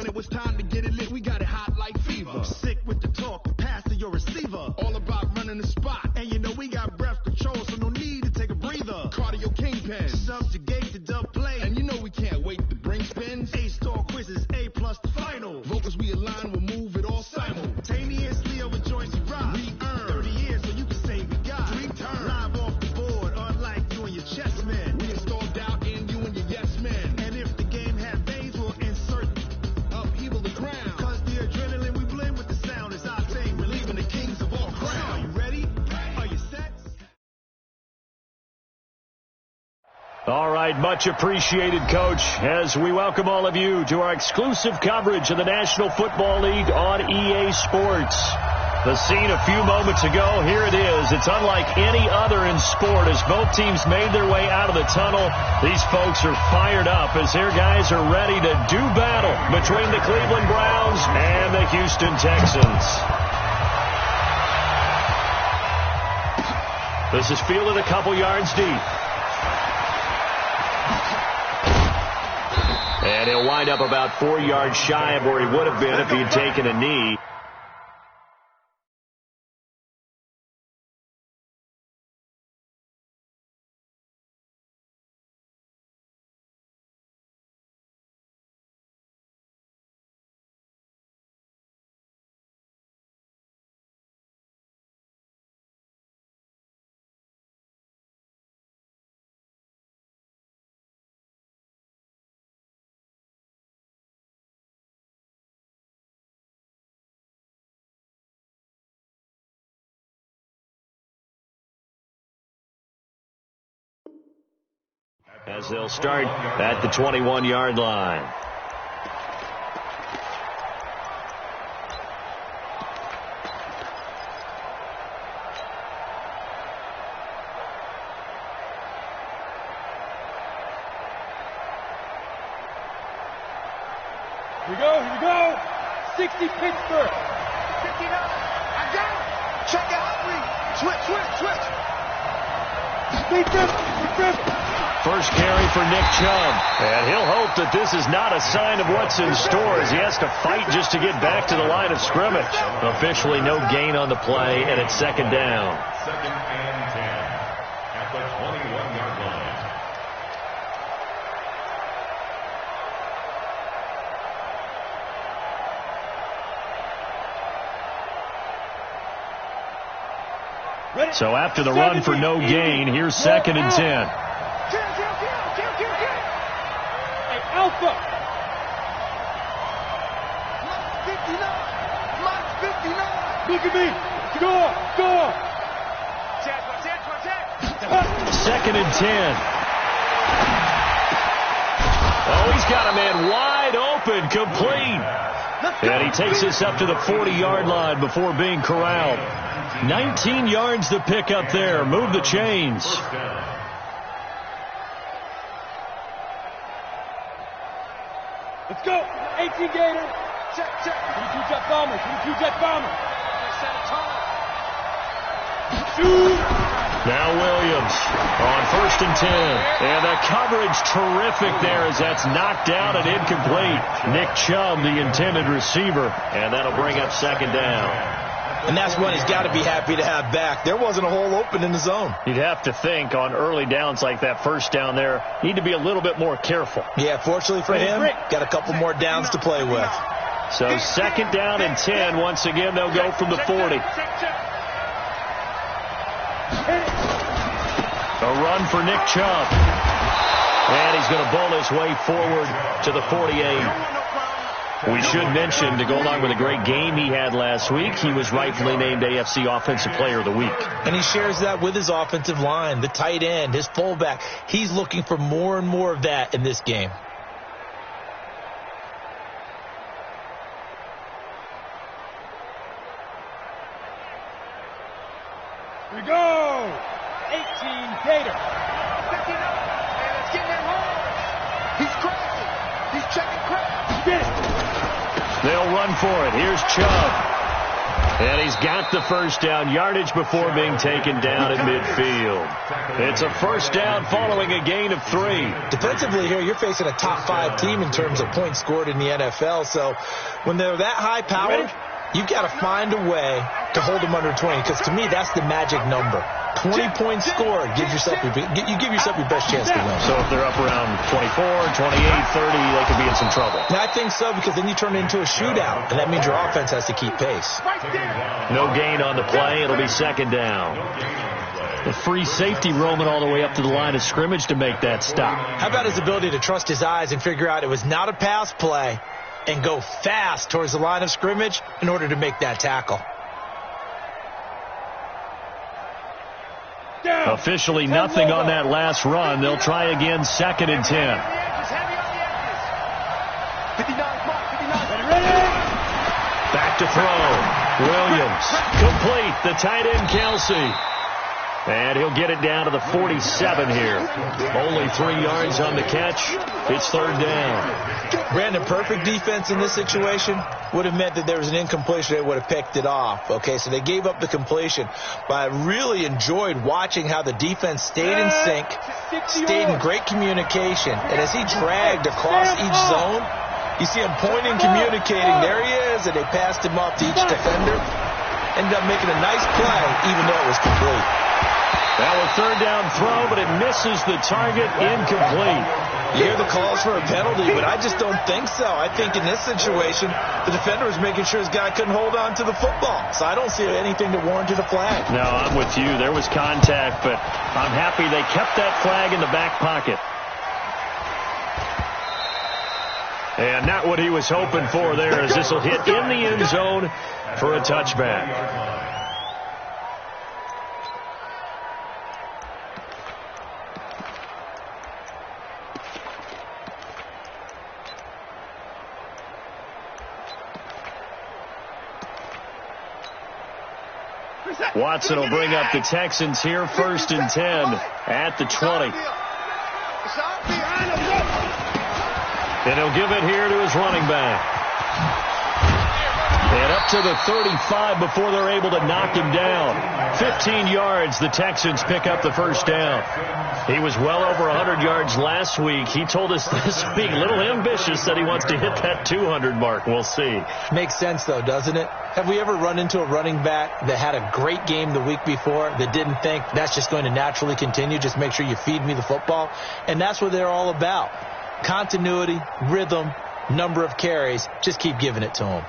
When it was time to get it lit, we got it hot like fever. Sick with the talk, pass to your receiver. All about running the spot. And you know we got breath control, so no need to take a breather. Cardio kingpin, subjugate the dub play. And you know we can't wait to bring spins. A-star quizzes, A+ the final. Vocals we align, we'll move it all simultaneously over joints you ride. We earn 30 years, so you can say we got 3 turns. Live off the board, unlike you and your chess men. We installed doubt in you and your yes men. And if the game had veins, we'll insert upheaval the ground. Cause the adrenaline we blend with the sound is our thing, relieving the kings of all crowns. Are you ready? Are you set? All right, much appreciated, Coach, as we welcome all of you to our exclusive coverage of the National Football League on EA Sports. The scene a few moments ago, here it is. It's unlike any other in sport as both teams made their way out of the tunnel. These folks are fired up as their guys are ready to do battle between the Cleveland Browns and the Houston Texans. This is fielded a couple yards deep. And he'll wind up about 4 yards shy of where he would have been if he had taken a knee. As they'll start at the 21-yard line. Here we go. 60 Pittsburgh. 59. I got it. Check out 3. Switch. First carry for Nick Chubb. And he'll hope that this is not a sign of what's in store as he has to fight just to get back to the line of scrimmage. Officially no gain on the play, and it's second down. Second and 10 at the 21-yard line. So after the run for no gain, here's second and 10. Hey, Alpha. Look at me. Score. Second and 10. Oh, he's got a man wide open, complete. And he takes this up to the 40-yard line before being corralled. 19 yards to pick up there. Move the chains. Let's go. 18 Gator. Check. 22 jet bomber. Shoot. Now Williams on first and 10. And the coverage terrific there as that's knocked down and incomplete. Nick Chubb, the intended receiver. And that'll bring up second down. And that's one he's got to be happy to have back. There wasn't a hole open in the zone. You'd have to think on early downs like that first down there, need to be a little bit more careful. Yeah, fortunately for him, got a couple more downs to play with. So second down and 10. Once again, they'll go from the 40. A run for Nick Chubb. And he's going to bowl his way forward to the 48. We should mention, to go along with a great game he had last week, he was rightfully named AFC Offensive Player of the Week. And he shares that with his offensive line, the tight end, his fullback. He's looking for more and more of that in this game. Here we go. 18 Gator. 59. And it's getting in hard. He's crazy. He's checking crazy. Get it. They'll run for it. Here's Chubb. And he's got the first down, yardage before being taken down at midfield. It's a first down following a gain of 3. Defensively here, you're facing a top 5 team in terms of points scored in the NFL. So when they're that high powered, you've got to find a way to hold them under 20, because to me, that's the magic number. 20 points scored, you give yourself your best chance to win. So if they're up around 24, 28, 30, they could be in some trouble. And I think so, because then you turn it into a shootout, and that means your offense has to keep pace. No gain on the play. It'll be second down. The free safety roaming all the way up to the line of scrimmage to make that stop. How about his ability to trust his eyes and figure out it was not a pass play and go fast towards the line of scrimmage in order to make that tackle? Officially nothing on that last run. They'll try again, 2nd and 10. Back to throw. Williams. Complete. The tight end, Kelsey. And he'll get it down to the 47 here. Only 3 yards on the catch. It's 3rd down. Brandon, perfect defense in this situation would have meant that there was an incompletion. They would have picked it off. Okay, so they gave up the completion. But I really enjoyed watching how the defense stayed in sync, stayed in great communication. And as he dragged across each zone, you see him pointing, communicating. There he is, and they passed him off to each defender. Ended up making a nice play, even though it was complete. That was 3rd down throw, but it misses the target, incomplete. You hear the calls for a penalty, but I just don't think so. I think in this situation, the defender was making sure his guy couldn't hold on to the football. So I don't see anything that warranted a flag. No, I'm with you. There was contact, but I'm happy they kept that flag in the back pocket. And not what he was hoping for there, as this will hit in the end zone for a touchback. Watson will bring up the Texans here, 1st and 10 at the 20. And he'll give it here to his running back. And up to the 35 before they're able to knock him down. 15 yards, the Texans pick up the first down. He was well over 100 yards last week. He told us this week, a little ambitious, that he wants to hit that 200 mark. We'll see. Makes sense, though, doesn't it? Have we ever run into a running back that had a great game the week before that didn't think that's just going to naturally continue? Just make sure you feed me the football. And that's what they're all about. Continuity, rhythm, number of carries. Just keep giving it to him.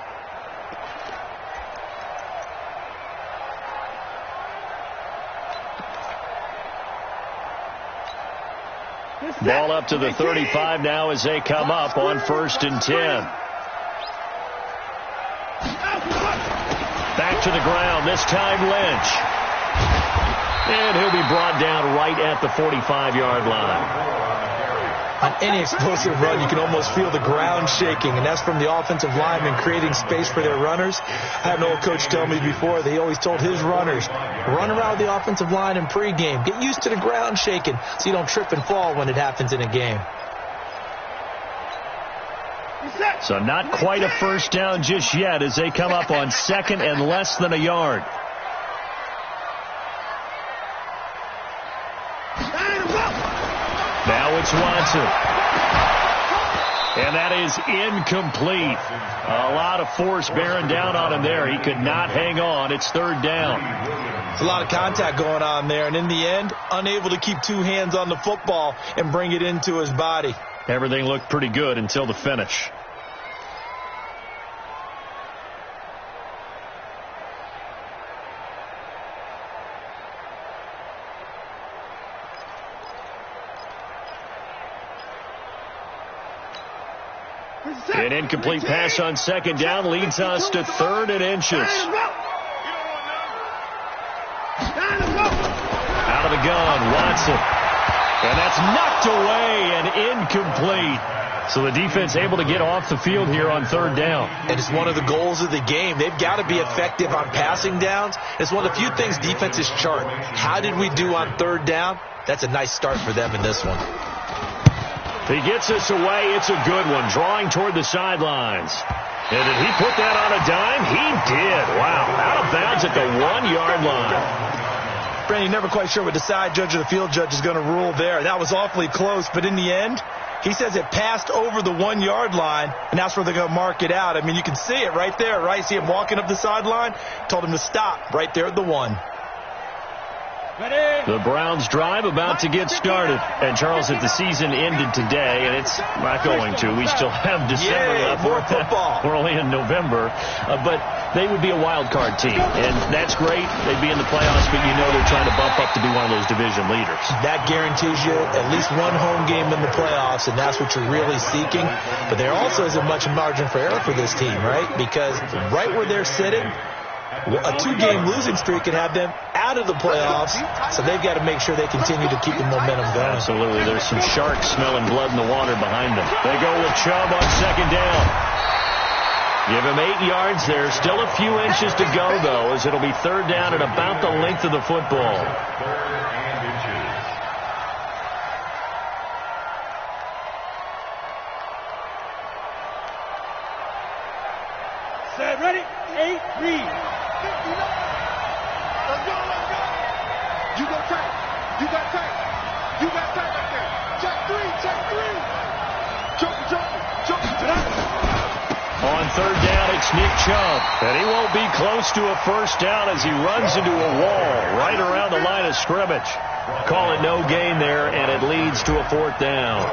Ball up to the 35 now as they come up on 1st and 10. Back to the ground, this time Lynch. And he'll be brought down right at the 45-yard line. On any explosive run, you can almost feel the ground shaking, and that's from the offensive linemen creating space for their runners. I had an old coach tell me before, they always told his runners, run around the offensive line in pregame. Get used to the ground shaking so you don't trip and fall when it happens in a game. So not quite a first down just yet as they come up on 2nd and less than a yard. Now it's Watson. And that is incomplete. A lot of force bearing down on him there. He could not hang on. It's 3rd down. There's a lot of contact going on there. And in the end, unable to keep 2 hands on the football and bring it into his body. Everything looked pretty good until the finish. An incomplete pass on 2nd down leads us to 3rd and inches. Out of the gun, Watson. And that's knocked away and incomplete. So the defense able to get off the field here on 3rd down. And it's one of the goals of the game. They've got to be effective on passing downs. It's one of the few things defenses chart. How did we do on 3rd down? That's a nice start for them in this one. He gets us away. It's a good one. Drawing toward the sidelines. And did he put that on a dime? He did. Wow. Out of bounds at the 1-yard line. Brandon, never quite sure what the side judge or the field judge is going to rule there. That was awfully close, but in the end, he says it passed over the 1-yard line, and that's where they're going to mark it out. I mean, you can see it right there, right? See him walking up the sideline? Told him to stop right there at the 1. The Browns drive about to get started. And, Charles, if the season ended today, and it's not going to, we still have December left. More football. We're only in November. But they would be a wild card team. And that's great. They'd be in the playoffs, but you know they're trying to bump up to be one of those division leaders. That guarantees you at least one home game in the playoffs, and that's what you're really seeking. But there also isn't much margin for error for this team, right? Because right where they're sitting, a 2-game losing streak could have them out of the playoffs, so they've got to make sure they continue to keep the momentum going. Absolutely. There's some sharks smelling blood in the water behind them. They go with Chubb on second down. Give him 8 yards there. Still a few inches to go, though, as it'll be third down at about the length of the football. Set, ready, 8, read. Let's go. You got tight. You got tight right there. Check 3. Choke. On third down, it's Nick Chubb. And he won't be close to a first down as he runs into a wall right around the line of scrimmage. Call it no gain there, and it leads to a fourth down.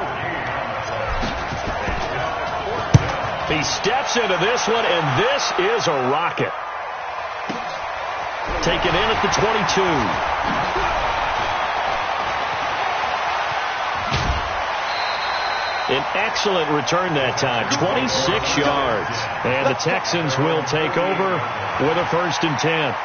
He steps into this one, and this is a rocket. Taken in at the 22. An excellent return that time, 26 yards. And the Texans will take over with a 1st and 10.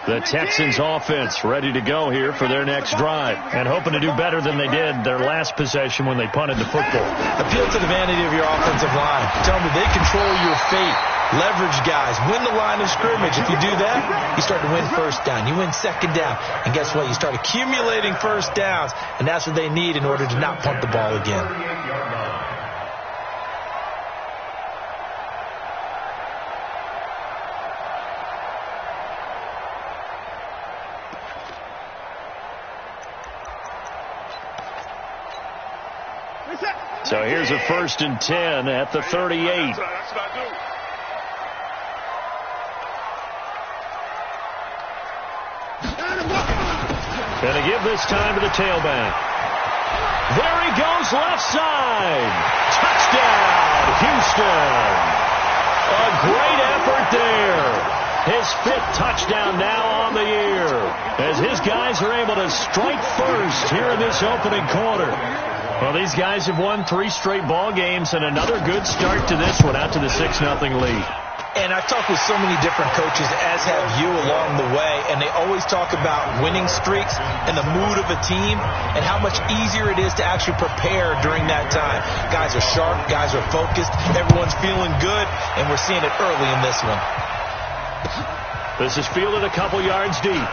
The Texans offense ready to go here for their next drive and hoping to do better than they did their last possession when they punted the football. Appeal to the vanity of your offensive line. Tell them they control your fate. Leverage guys. Win the line of scrimmage. If you do that, you start to win first down. You win second down. And guess what? You start accumulating first downs. And that's what they need in order to not punt the ball again. So here's a 1st and 10 at the 38. That's what I do. And to give this time to the tailback. There he goes, left side. Touchdown, Houston. A great effort there. His 5th touchdown now on the year, as his guys are able to strike first here in this opening quarter. Well, these guys have won 3 straight ball games, and another good start to this one out to the 6-0 lead. And I've talked with so many different coaches, as have you along the way, and they always talk about winning streaks and the mood of a team and how much easier it is to actually prepare during that time. Guys are sharp, guys are focused, everyone's feeling good, and we're seeing it early in this one. This is fielded a couple yards deep.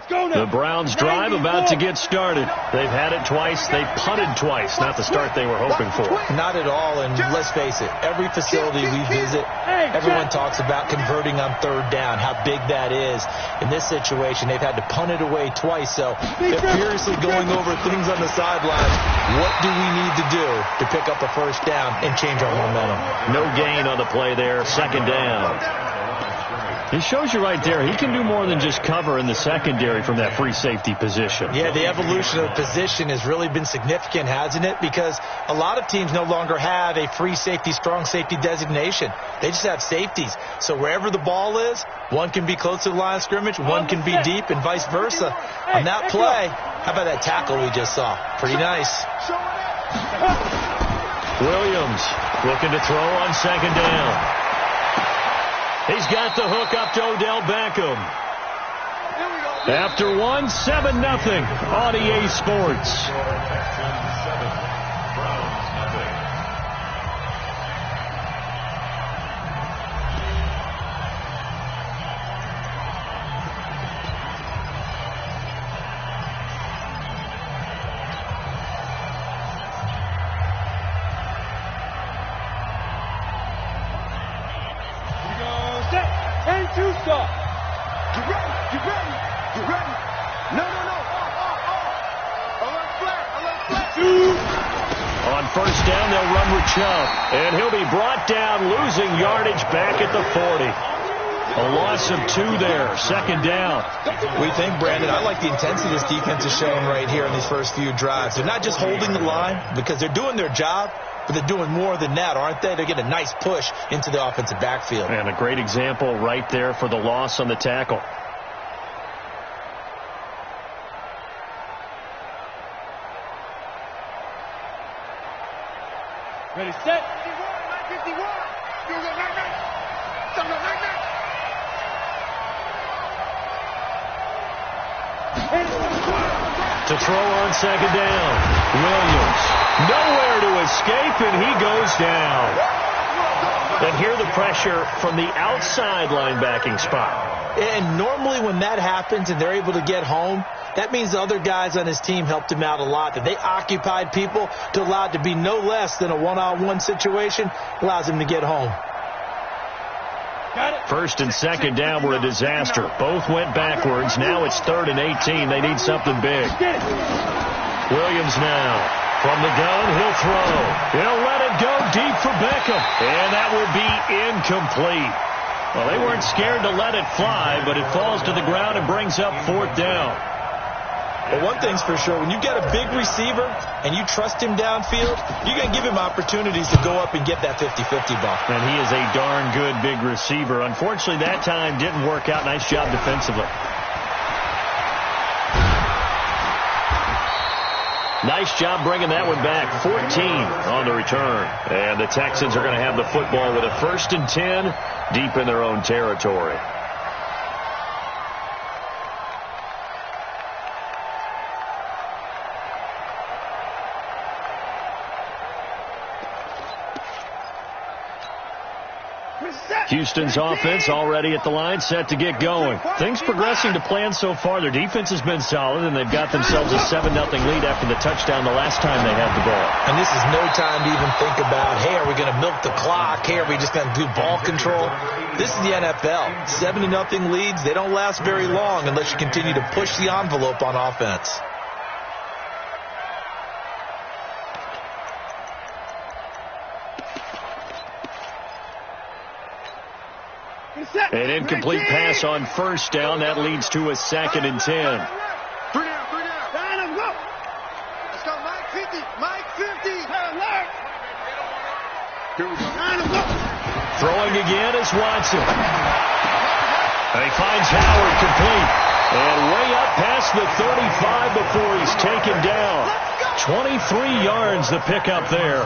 The Browns drive about to get started. They've had it twice. They punted twice. Not the start they were hoping for. Not at all, and let's face it, every facility we visit, everyone talks about converting on third down, how big that is. In this situation, they've had to punt it away twice, so they're furiously going over things on the sidelines. What do we need to do to pick up a first down and change our momentum? No gain on the play there. 2nd down. He shows you right there, he can do more than just cover in the secondary from that free safety position. Yeah, the evolution of the position has really been significant, hasn't it? Because a lot of teams no longer have a free safety, strong safety designation. They just have safeties. So wherever the ball is, one can be close to the line of scrimmage, one can be deep, and vice versa. On that play, how about that tackle we just saw? Pretty nice. Williams looking to throw on second down. He's got the hook up to Odell Beckham. After one, 7-0 on EA Sports. First down, they'll run with Chubb. And he'll be brought down, losing yardage back at the 40. A loss of 2 there, second down. We think, Brandon, I like the intensity this defense is showing right here in these first few drives. They're not just holding the line because they're doing their job, but they're doing more than that, aren't they? They're getting a nice push into the offensive backfield. And a great example right there for the loss on the tackle. Ready, set. 51. To throw on second down. Williams. Nowhere to escape, and he goes down. And here the pressure from the outside linebacking spot. And normally when that happens and they're able to get home, that means the other guys on his team helped him out a lot. That they occupied people to allow it to be no less than a one-on-one situation allows him to get home. First and second down were a disaster. Both went backwards. Now it's 3rd and 18. They need something big. Williams now. From the gun, he'll throw. He'll let it go deep for Beckham. And that will be incomplete. Well, they weren't scared to let it fly, but it falls to the ground and brings up 4th down. Well, one thing's for sure, when you get a big receiver and you trust him downfield, you're going to give him opportunities to go up and get that 50-50 ball. And he is a darn good big receiver. Unfortunately, that time didn't work out. Nice job defensively. Nice job bringing that one back. 14 on the return. And the Texans are going to have the football with a 1st and 10 deep in their own territory. Houston's offense already at the line, set to get going. Things progressing to plan so far. Their defense has been solid, and they've got themselves a 7-0 lead after the touchdown the last time they had the ball. And this is no time to even think about, hey, are we going to milk the clock? Hey, are we just going to do ball control? This is the NFL. 7-0 leads, they don't last very long unless you continue to push the envelope on offense. An incomplete pass on first down. That leads to a 2nd and 10. 3 down. Let's go. Let's go, Mike 50. Mike 50. Here we go. Throwing again is Watson. And he finds Howard complete. And way up past the 35 before he's taken down. 23 yards the pickup there.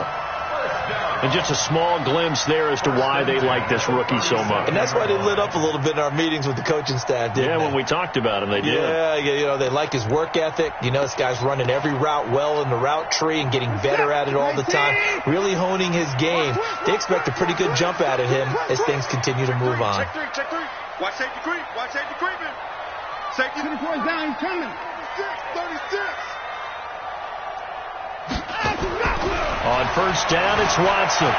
And just a small glimpse there as to why they like this rookie so much. And that's why they lit up a little bit in our meetings with the coaching staff, didn't they? When we talked about him, they did. Yeah, you know, they like his work ethic. You know, this guy's running every route well in the route tree and getting better at it all the time, really honing his game. They expect a pretty good jump out of him as things continue to move on. Check 3. Watch safety creep. Watch safety creeping. Safety 24 is down. He's coming. 36. On first down, it's Watson.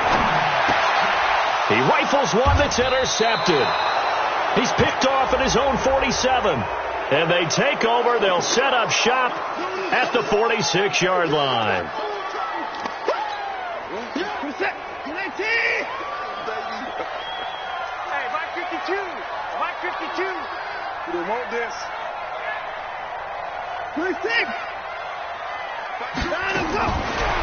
He rifles one that's intercepted. He's picked off at his own 47. And they take over. They'll set up shop at the 46-yard line. Hey, Mike 52. Mike 52. We don't want this. 26.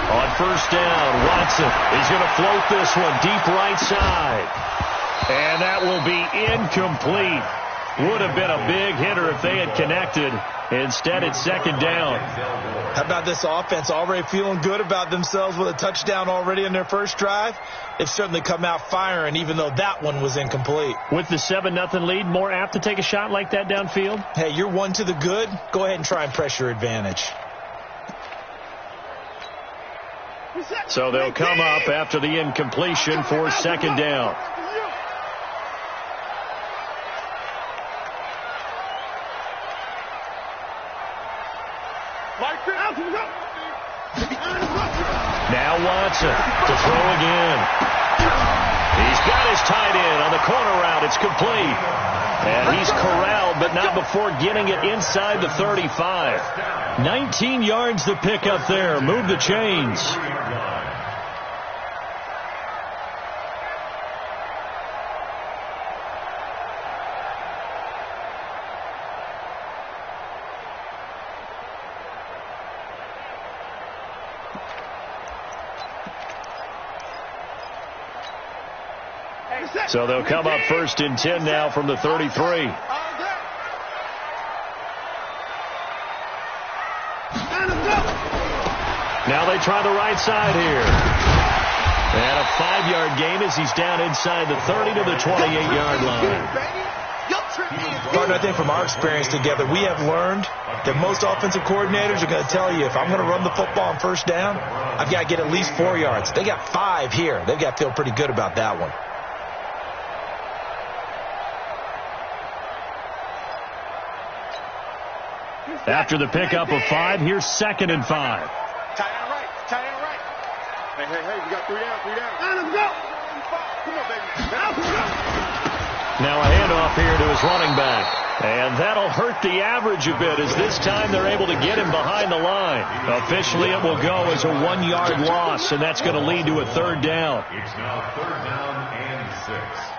On first down, Watson is going to float this one deep right side. And that will be incomplete. Would have been a big hitter if they had connected. Instead, it's 2nd down. How about this offense already feeling good about themselves with a touchdown already in their first drive? They've certainly come out firing, even though that one was incomplete. With the 7-0 lead, more apt to take a shot like that downfield? Hey, you're one to the good. Go ahead and try and press your advantage. So they'll come up after the incompletion for second down. Now Watson to throw again. He's got his tight end on the corner route. It's complete. And he's corralled, but not before getting it inside the 35. 19 yards to pick up there. Move the chains. So they'll come up 1st and 10 now from the 33. Now they try the right side here. And a 5-yard gain as he's down inside the 30 to the 28-yard line. Partner, I think from our experience together, we have learned that most offensive coordinators are going to tell you, if I'm going to run the football on first down, I've got to get at least 4 yards. They got 5 here. They've got to feel pretty good about that one. After the pickup of 5, here's 2nd and 5. Tight end right. Hey, we got 3 down. Let's go. Come on, baby. Now a handoff here to his running back. And that'll hurt the average a bit as this time they're able to get him behind the line. Officially, it will go as a 1-yard loss, and that's going to lead to a 3rd down. It's now 3rd down and 6.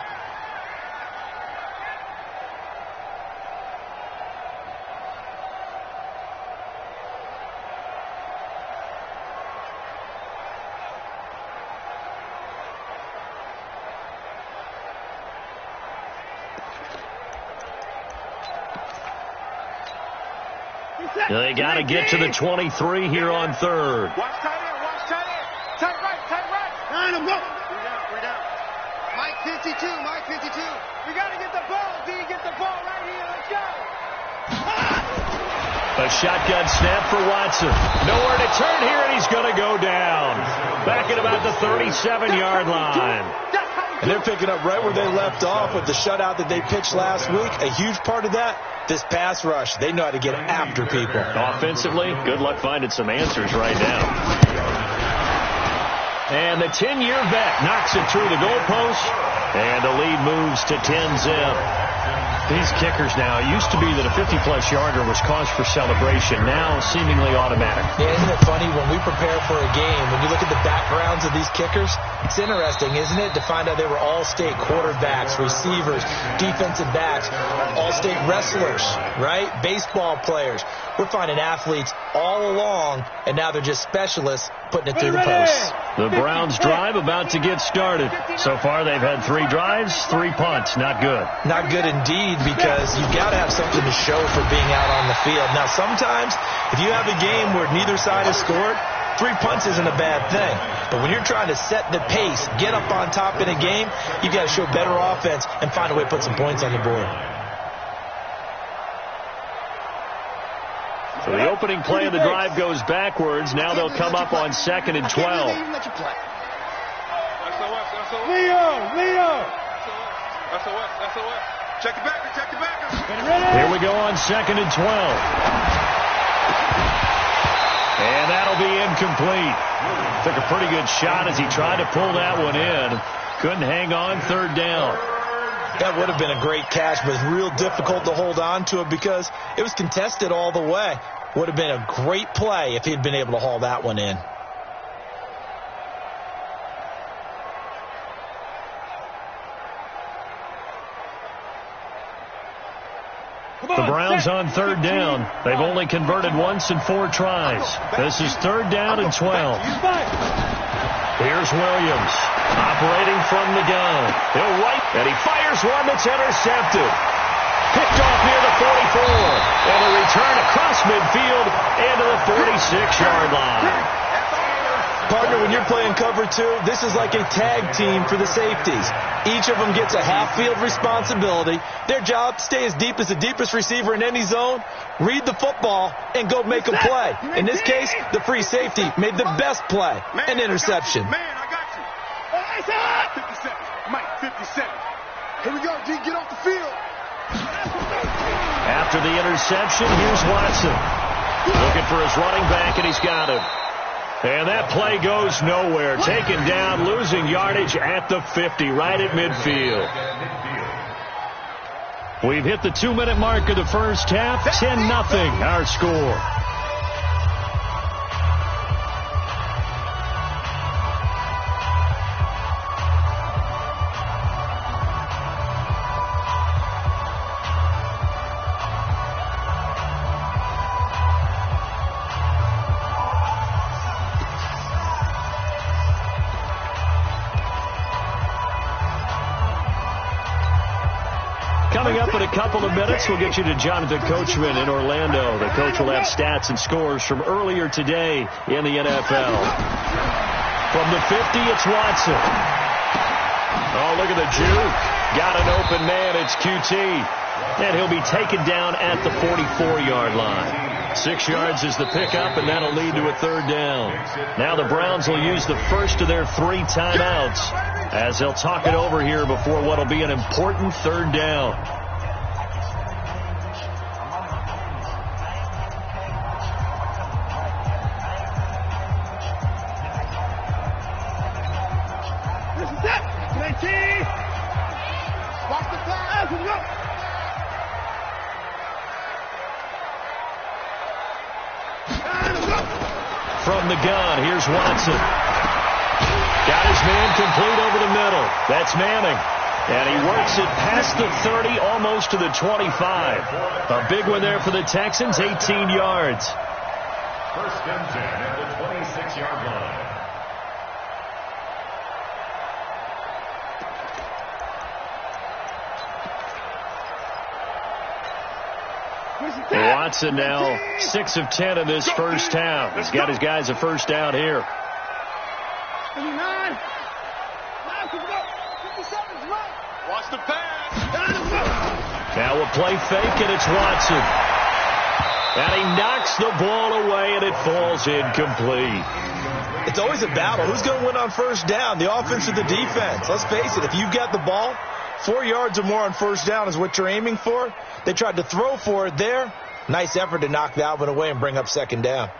They got to get to the 23 here on 3rd. Watch tight end. Tight right. Line him up. 3 down. Mike 52. We got to get the ball, D. Get the ball right here. Let's go. A shotgun snap for Watson. Nowhere to turn here, and he's going to go down. Back at about the 37-yard line. And they're picking up right where they left off with the shutout that they pitched last week. A huge part of that, this pass rush. They know how to get after people. Offensively, good luck finding some answers right now. And the 10-year vet knocks it through the goalpost, and the lead moves to 10-zip. These kickers now, it used to be that a 50-plus yarder was cause for celebration. Now, seemingly automatic. Yeah, isn't it funny when we prepare for a game, when you look at the backgrounds of these kickers, it's interesting, isn't it, to find out they were all-state quarterbacks, receivers, defensive backs, all-state wrestlers, right? Baseball players. We're finding athletes all along, and now they're just specialists putting it through the posts. The Browns drive about to get started. So far, they've had 3 drives, 3 punts. Not good. Not good indeed, because you've got to have something to show for being out on the field. Now, sometimes, if you have a game where neither side has scored, 3 punts isn't a bad thing. But when you're trying to set the pace, get up on top in a game, you've got to show better offense and find a way to put some points on the board. So the opening play of the drive goes backwards. Now they'll come up on 2nd and 12. Leo. SOS. Check it back. Here we go on 2nd and 12. And that'll be incomplete. Took a pretty good shot as he tried to pull that one in. Couldn't hang on. 3rd down. That would have been a great catch, but it's real difficult to hold on to it because it was contested all the way. Would have been a great play if he'd been able to haul that one in. The Browns on 3rd down. They've only converted once in 4 tries. This is 3rd down and 12. Here's Williams operating from the gun. He'll right, and he fires one that's intercepted. Picked off near the 44. And a return across midfield into the 46-yard line. Partner, when you're playing cover two, this is like a tag team for the safeties. Each of them gets a half-field responsibility. Their job, stay as deep as the deepest receiver in any zone, read the football, and go make a play. In this case, the free safety made the best play, an interception. Man, I got you. 50 seconds. Mike, 50 seconds. Here we go, G. Get off the field. After the interception, here's Watson. Looking for his running back, and he's got him. And that play goes nowhere. Taken down, losing yardage at the 50, right at midfield. We've hit the 2-minute mark of the first half. 10-0 our score. Coming up in a couple of minutes, we'll get you to Jonathan Coachman in Orlando. The coach will have stats and scores from earlier today in the NFL. From the 50, it's Watson. Oh, look at the juke. Got an open man. It's QT. And he'll be taken down at the 44-yard line. 6 yards is the pickup, and that'll lead to a third down. Now the Browns will use the first of their 3 timeouts as they'll talk it over here before what will be an important third down. This is it. 19. Watch the pass. Let's go. From the gun, here's Watson. Got his man complete over the middle. That's Manning. And he works it past the 30, almost to the 25. A big one there for the Texans, 18 yards. First and 10 at the 26-yard line. Watson now 6 of 10 in this first half. He's got his guys a first down here. 59. Watch the pass. Now a play fake, and it's Watson. And he knocks the ball away, and it falls incomplete. It's always a battle. Who's going to win on first down, the offense or the defense? Let's face it, if you've got the ball, 4 yards or more on first down is what you're aiming for. They tried to throw for it there. Nice effort to knock that one away and bring up second down.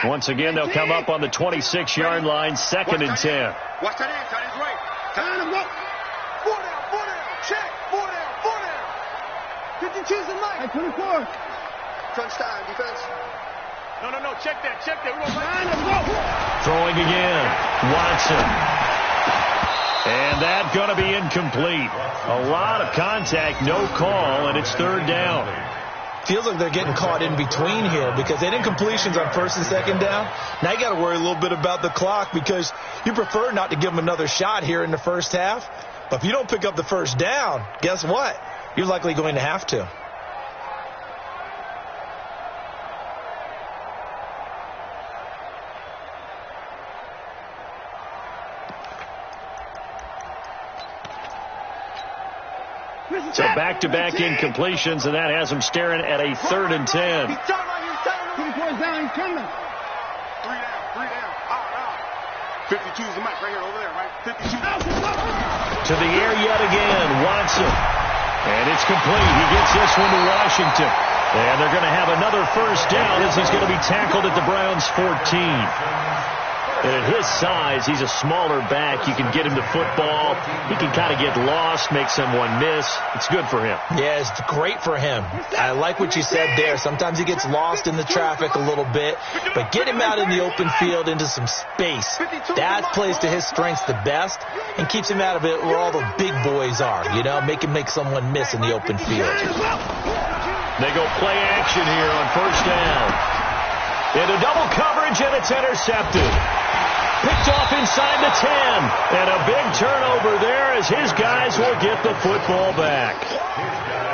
Once again, they'll come up on the 26-yard line, 2nd and 10. Watch that end, tight end's right. Time to go. 4 down, check. 4 down. 52's the line. 24. Crunch time, defense. No, check that. We're going to Throwing again, Watson. And that going to be incomplete. A lot of contact, no call, and it's third down. Feels like they're getting caught in between here because they did incompletions on first and second down. Now you got to worry a little bit about the clock because you prefer not to give them another shot here in the first half. But if you don't pick up the first down, guess what? You're likely going to have to. So back-to-back incompletions, and that has him staring at a 3rd and 10. He's down. 24's down. He's coming. 3 down. Out. 52's the mic right here, over there, right? 52. To the air yet again, Watson. And it's complete. He gets this one to Washington. And they're going to have another first down as he's going to be tackled at the Browns' 14. And at his size, he's a smaller back. You can get him to football. He can kind of get lost, make someone miss. It's good for him. Yeah, it's great for him. I like what you said there. Sometimes he gets lost in the traffic a little bit, but get him out in the open field into some space. That plays to his strengths the best and keeps him out of it where all the big boys are, make him make someone miss in the open field. They go play action here on first down. Into double coverage, and it's intercepted. Picked off inside the 10. And a big turnover there as his guys will get the football back.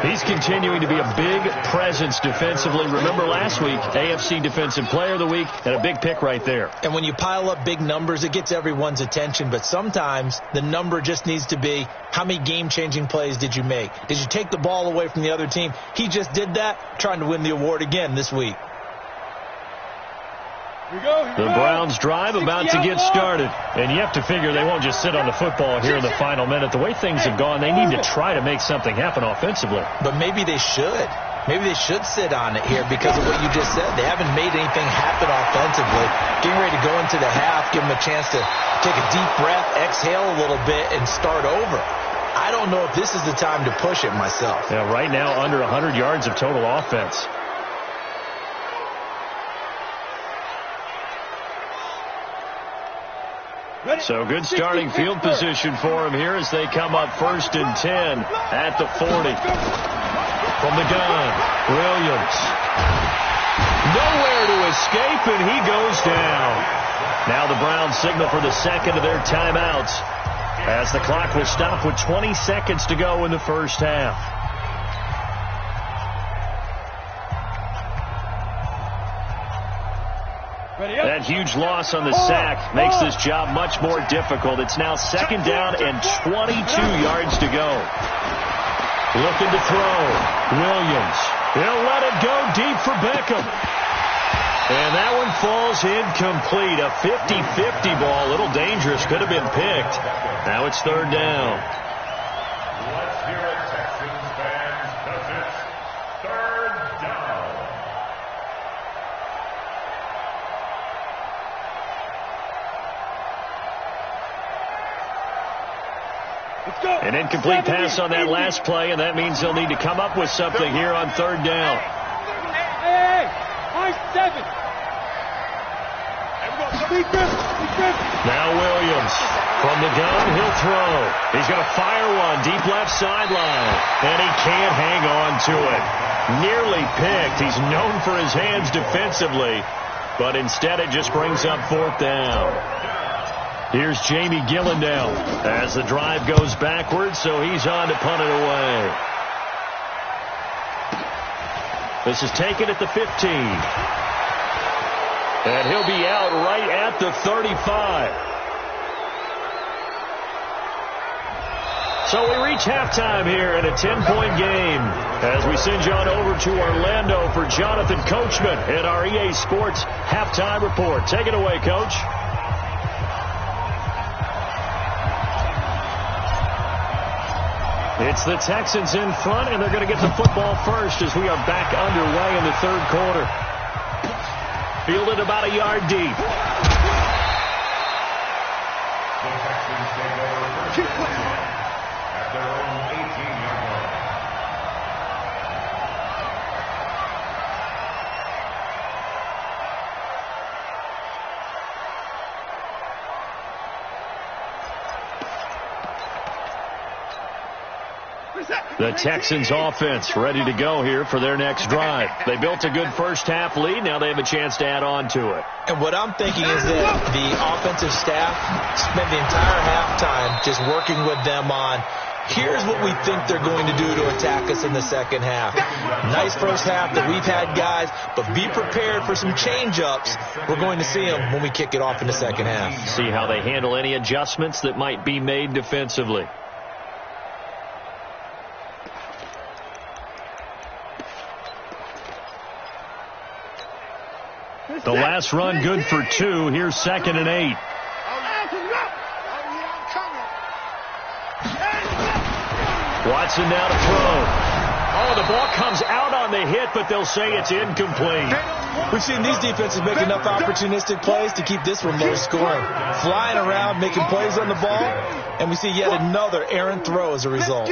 He's continuing to be a big presence defensively. Remember last week, AFC Defensive Player of the Week, and a big pick right there. And when you pile up big numbers, it gets everyone's attention. But sometimes the number just needs to be, how many game-changing plays did you make? Did you take the ball away from the other team? He just did that, trying to win the award again this week. The Browns drive about to get started. And you have to figure they won't just sit on the football here in the final minute. The way things have gone, they need to try to make something happen offensively. But maybe they should. Maybe they should sit on it here because of what you just said. They haven't made anything happen offensively. Getting ready to go into the half, give them a chance to take a deep breath, exhale a little bit, and start over. I don't know if this is the time to push it myself. Yeah, right now under 100 yards of total offense. So good starting field position for him here as they come up 1st and 10 at the 40. From the gun, Williams. Nowhere to escape, and he goes down. Now the Browns signal for the second of their timeouts as the clock will stop with 20 seconds to go in the first half. That huge loss on the sack makes this job much more difficult. It's now 2nd down and 22 yards to go. Looking to throw. Williams. He'll let it go deep for Beckham. And that one falls incomplete. A 50-50 ball. A little dangerous. Could have been picked. Now it's 3rd down. Let's hear it, Texans fans, because it's 3rd down. An incomplete pass on that last play, and that means they'll need to come up with something here on 3rd down. Now Williams. From the gun, he'll throw. He's going to fire one deep left sideline, and he can't hang on to it. Nearly picked. He's known for his hands defensively, but instead it just brings up 4th down. Here's Jamie Gillendale as the drive goes backwards, so he's on to punt it away. This is taken at the 15. And he'll be out right at the 35. So we reach halftime here in a 10-point game as we send you on over to Orlando for Jonathan Coachman at our EA Sports Halftime Report. Take it away, Coach. It's the Texans in front, and they're going to get the football first as we are back underway in the 3rd quarter. Fielded about a yard deep. The Texans take over at their own 18-yard line. The Texans offense ready to go here for their next drive. They built a good first-half lead. Now they have a chance to add on to it. And what I'm thinking is that the offensive staff spent the entire halftime just working with them on, here's what we think they're going to do to attack us in the second half. Nice first half that we've had, guys, but be prepared for some change-ups. We're going to see them when we kick it off in the second half. See how they handle any adjustments that might be made defensively. The last run good for 2. Here's 2nd and 8. Watson now to throw. Oh, the ball comes out on the hit, but they'll say it's incomplete. We've seen these defenses make enough opportunistic plays to keep this one low scoring. Flying around, making plays on the ball, and we see yet another errant throw as a result.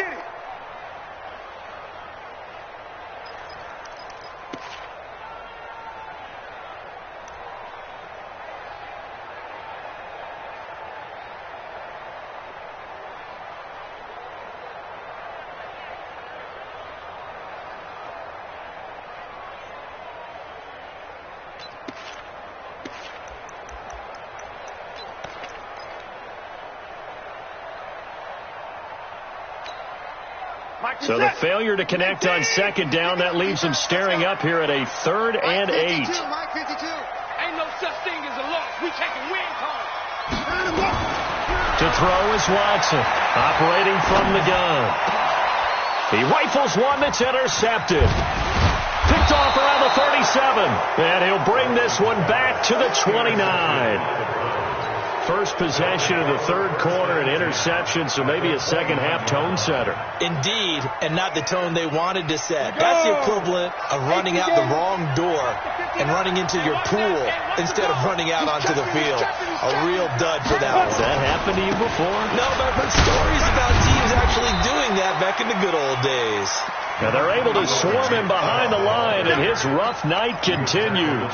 So the failure to connect on second down, that leaves him staring up here at a 3rd and 8. Ain't no such thing as a loss. We taking wins home. To throw is Watson, operating from the gun. He rifles one that's intercepted. Picked off around the 37, and he'll bring this one back to the 29. First possession of the 3rd quarter, an interception, so maybe a second-half tone setter. Indeed, and not the tone they wanted to set. That's the equivalent of running out the wrong door and running into your pool instead of running out onto the field. A real dud for that one. Has that happened to you before? No, but I've heard stories about teams actually doing that back in the good old days. Now they're able to swarm him behind the line, and his rough night continues.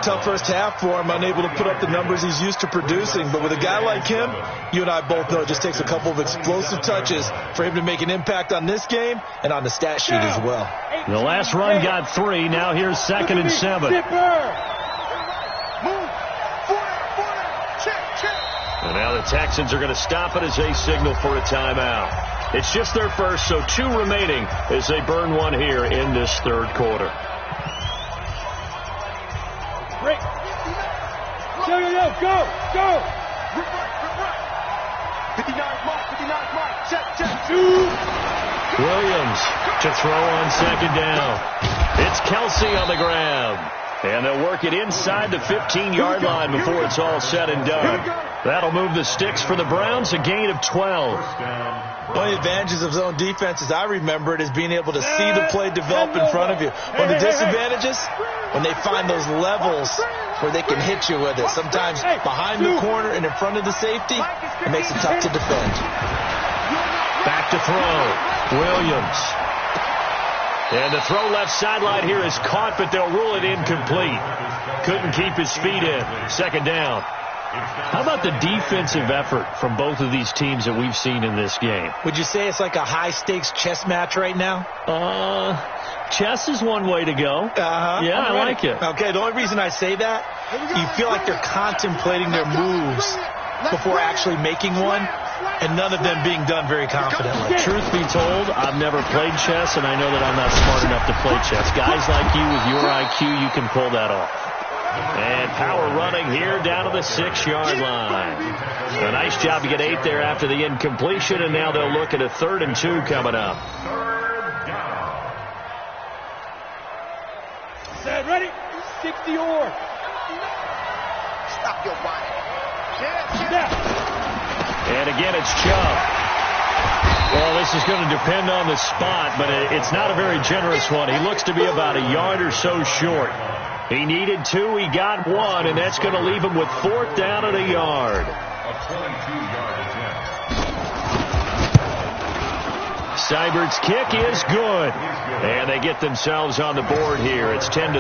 Tough first half for him, unable to put up the numbers he's used to producing. But with a guy like him, you and I both know it just takes a couple of explosive touches for him to make an impact on this game and on the stat sheet as well. The last run got 3. Now here's 2nd and 7. And now the Texans are going to stop it as they signal for a timeout. It's just their first, so 2 remaining as they burn one here in this 3rd quarter. Break. Go. 59 mark. Check. 2. Williams to throw on second down. It's Kelsey on the ground. And they'll work it inside the 15-yard line before it's all said and done. That'll move the sticks for the Browns, a gain of 12. One of the advantages of zone defense, as I remember it, is being able to see the play develop in front of you. One of the disadvantages, when they find those levels where they can hit you with it. Sometimes behind the corner and in front of the safety, it makes it tough to defend. Back to throw. Williams. And the throw left sideline here is caught, but they'll rule it incomplete. Couldn't keep his feet in. 2nd down. How about the defensive effort from both of these teams that we've seen in this game? Would you say it's like a high-stakes chess match right now? Chess is one way to go. Yeah, I like it. Okay, the only reason I say that, you feel like they're contemplating their moves before actually making one, and none of them being done very confidently. Truth be told, I've never played chess, and I know that I'm not smart enough to play chess. Guys like you with your IQ, you can pull that off. And power running here down to the 6-yard line. A nice job to get 8 there after the incompletion, and now they'll look at a 3rd and 2 coming up. Set, ready? 60 or. Stop your body. And again, it's Chubb. Well, this is going to depend on the spot, but it's not a very generous one. He looks to be about a yard or so short. He needed 2, he got 1, and that's going to leave him with 4th down at a yard. A 22-yard attempt. Seibert's kick is good. And they get themselves on the board here. It's 10-3.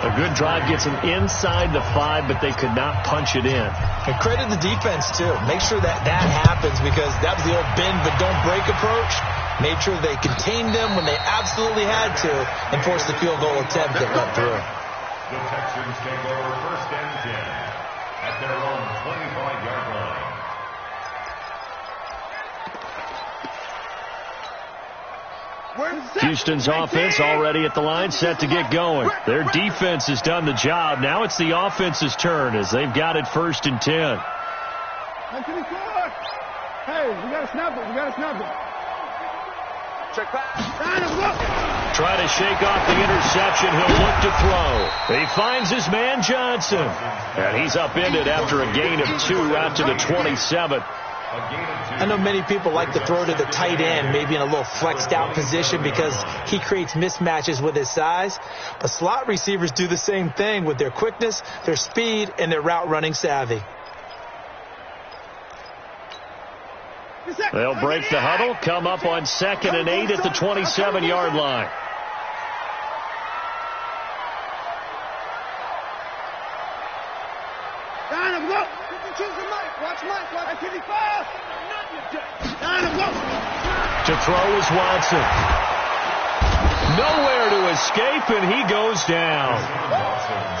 A good drive gets them inside the 5, but they could not punch it in. And credit the defense, too. Make sure that happens, because that was the old bend but don't break approach. Made sure they contained them when they absolutely had to and forced the field goal attempt that went through. The Texans take over 1st and 10 at their own 25-yard line. Houston's offense already at the line, set to get going. Their defense has done the job. Now it's the offense's turn as they've got it 1st and 10. Hey, we got to snap it. Check pass. Try to shake off the interception. He'll look to throw. He finds his man Johnson. And he's upended after a gain of 2 out to the 27. I know many people like to throw to the tight end, maybe in a little flexed out position because he creates mismatches with his size. But slot receivers do the same thing with their quickness, their speed, and their route running savvy. They'll break the huddle, come up on 2nd and 8 at the 27-yard line. To throw is Watson. Nowhere to escape, and he goes down.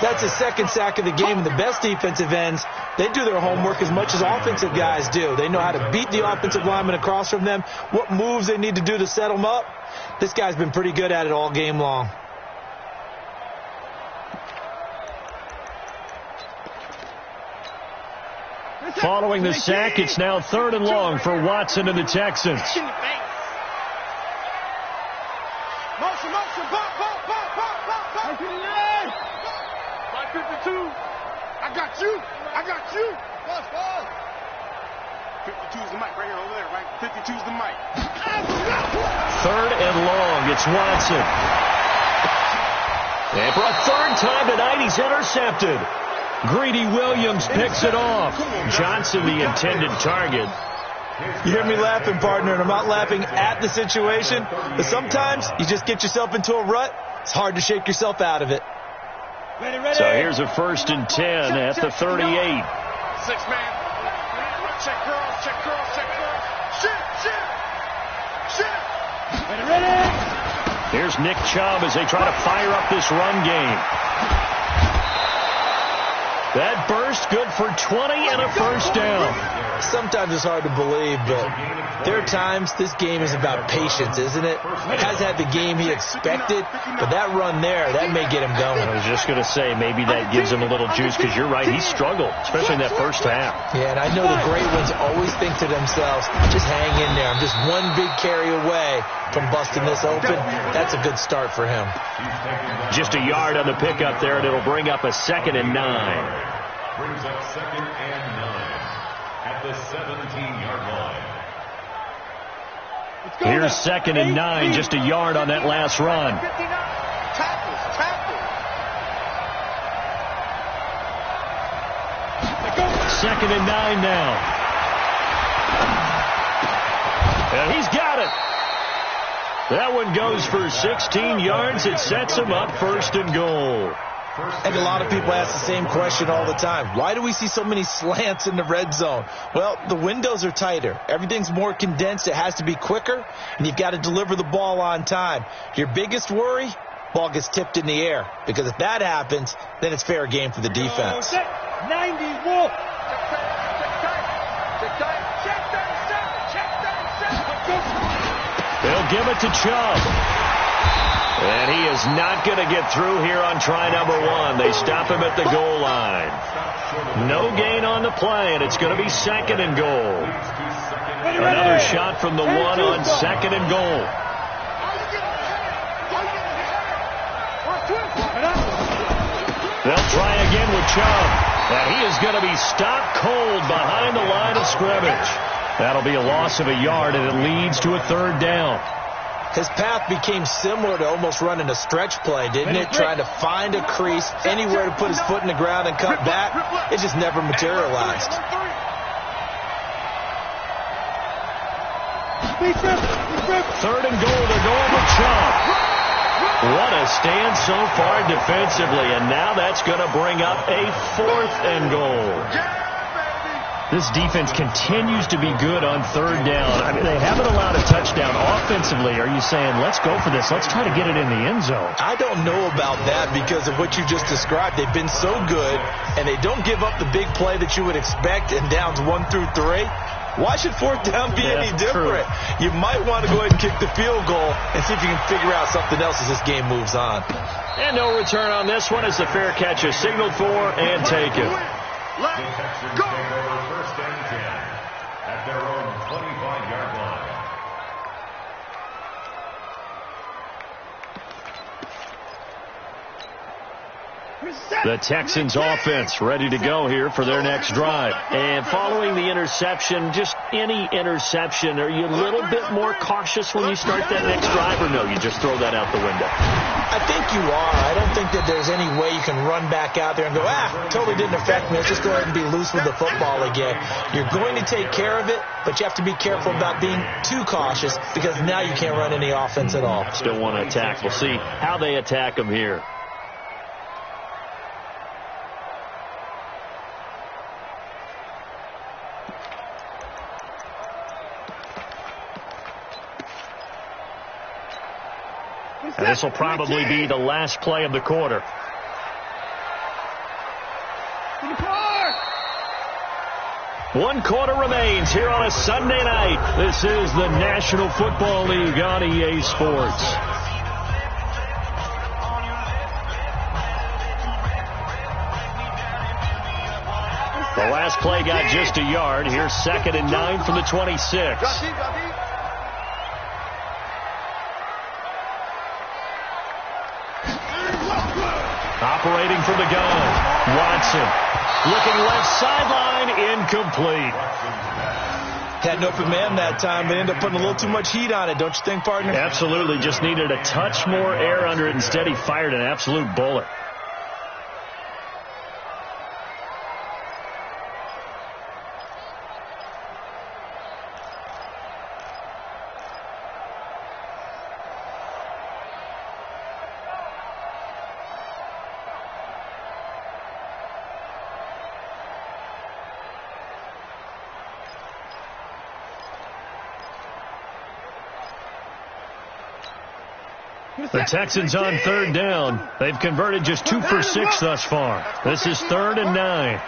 That's his second sack of the game, and the best defensive ends, they do their homework as much as offensive guys do. They know how to beat the offensive lineman across from them, what moves they need to do to set them up. This guy's been pretty good at it all game long. Following the sack, it's now 3rd and long for Watson and the Texans. Motion, motion, pop, pop, pop, pop, pop, pop. 552. I got you. I got you. Ball. 52's the mic right here over there, right? 52's the mic. 3rd and long. It's Watson. And for a 3rd time tonight, he's intercepted. Greedy Williams picks it off. Johnson, the intended target. You hear me laughing, partner, and I'm not laughing at the situation, but sometimes you just get yourself into a rut. It's hard to shake yourself out of it. So here's a 1st and 10 at the 38. 6 man. Check girls, check girls, check girls. Shit. Here's Nick Chubb as they try to fire up this run game. That burst good for 20 and a 1st down. Sometimes it's hard to believe, but there are times this game is about patience, isn't it? Has had the game he expected, but that run there, that may get him going. I was just going to say, maybe that gives him a little juice, because you're right, he struggled, especially in that 1st half. Yeah, and I know the great ones always think to themselves, just hang in there. I'm just one big carry away from busting this open. That's a good start for him. Just a yard on the pickup there, and it'll bring up a 2nd and 9. Brings up 2nd and 9 at the 17-yard line. Here's 2nd and 9, just a yard on that last run. Tackles. 2nd and 9 now. And he's got it. That one goes for 16 yards. It sets him up 1st and goal. And a lot of people ask the same question all the time. Why do we see so many slants in the red zone? Well, the windows are tighter. Everything's more condensed. It has to be quicker, and you've got to deliver the ball on time. Your biggest worry, ball gets tipped in the air, because if that happens, then it's fair game for the defense. 91. They'll give it to Chubb. And he is not going to get through here on try number 1. They stop him at the goal line. No gain on the play, and it's going to be 2nd and goal. Another shot from the 1 on 2nd and goal. They'll try again with Chubb. And he is going to be stopped cold behind the line of scrimmage. That'll be a loss of a yard, and it leads to a 3rd down. His path became similar to almost running a stretch play, didn't it? Trying to find a crease, anywhere to put his foot in the ground and cut back. It just never materialized. 3rd and goal. They're going with Chubb. What a stand so far defensively, and now that's going to bring up a 4th and goal. This defense continues to be good on 3rd down. I mean, they haven't allowed a touchdown offensively. Are you saying, let's go for this, let's try to get it in the end zone? I don't know about that because of what you just described. They've been so good, and they don't give up the big play that you would expect in downs 1 through 3. Why should 4th down be any different? True. You might want to go ahead and kick the field goal and see if you can figure out something else as this game moves on. And no return on this one as the fair catch is signaled for and taken. Let's go. 1st and 10 at their own 25-yard line. The Texans offense ready to go here for their next drive. And following the interception, just any interception, are you a little bit more cautious when you start that next drive, or no, you just throw that out the window? I think you are. I don't think that there's any way you can run back out there and go, totally didn't affect me. Let's just go ahead and be loose with the football again. You're going to take care of it, but you have to be careful about being too cautious because now you can't run any offense at all. Still want to attack. We'll see how they attack them here. And this will probably be the last play of the quarter. One quarter remains here on a Sunday night. This is the National Football League on EA Sports. The last play got just a yard. Here's 2nd and 9 from the 26. Operating from the gun, Watson. Looking left sideline, incomplete. Had an open man that time, but ended up putting a little too much heat on it, don't you think, partner? Absolutely. Just needed a touch more air under it. Instead, he fired an absolute bullet. The Texans on 3rd down. They've converted just 2 for 6 thus far. This is 3rd and 9.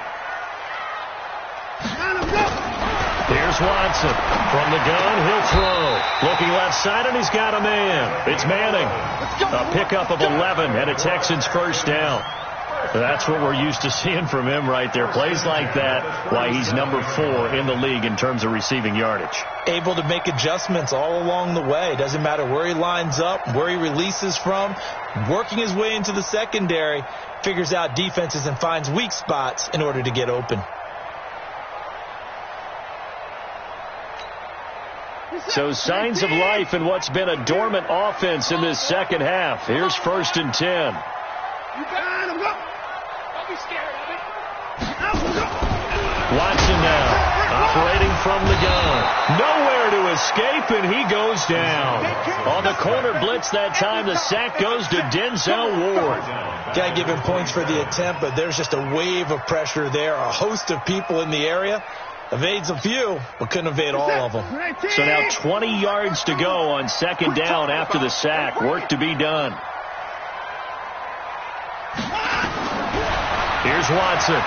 Here's Watson. From the gun, he'll throw. Looking left side, and he's got a man. It's Manning. A pickup of 11 and a Texans first down. That's what we're used to seeing from him right there. Plays like that, why he's number 4 in the league in terms of receiving yardage. Able to make adjustments all along the way. Doesn't matter where he lines up, where he releases from. Working his way into the secondary, figures out defenses and finds weak spots in order to get open. So signs of life in what's been a dormant offense in this second half. Here's 1st and 10. Watson now, operating from the gun. Nowhere to escape, and he goes down. On the corner blitz that time, the sack goes to Denzel Ward. Got to give him points for the attempt, but there's just a wave of pressure there. A host of people in the area. Evades a few, but couldn't evade all of them. So now 20 yards to go on 2nd down after the sack. Work to be done. Here's Watson.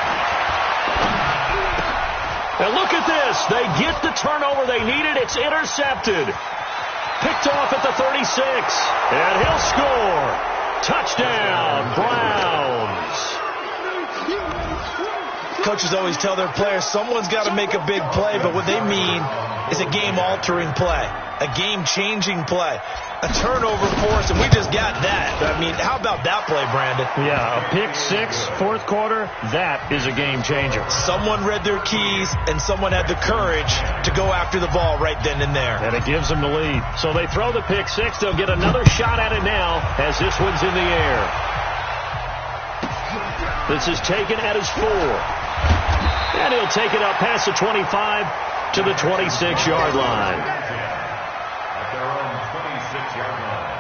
And look at this. They get the turnover they needed. It's intercepted. Picked off at the 36. And he'll score. Touchdown, Browns. Coaches always tell their players someone's got to make a big play, but what they mean is a game-altering play, a game-changing play, a turnover for us, and we just got that. I mean, how about that play, Brandon? Yeah, a pick 6, 4th quarter, that is a game-changer. Someone read their keys, and someone had the courage to go after the ball right then and there. And it gives them the lead. So they throw the pick 6. They'll get another shot at it now as this one's in the air. This is taken at his 4. And he'll take it up past the 25 to the 26-yard line. At their own 26-yard line.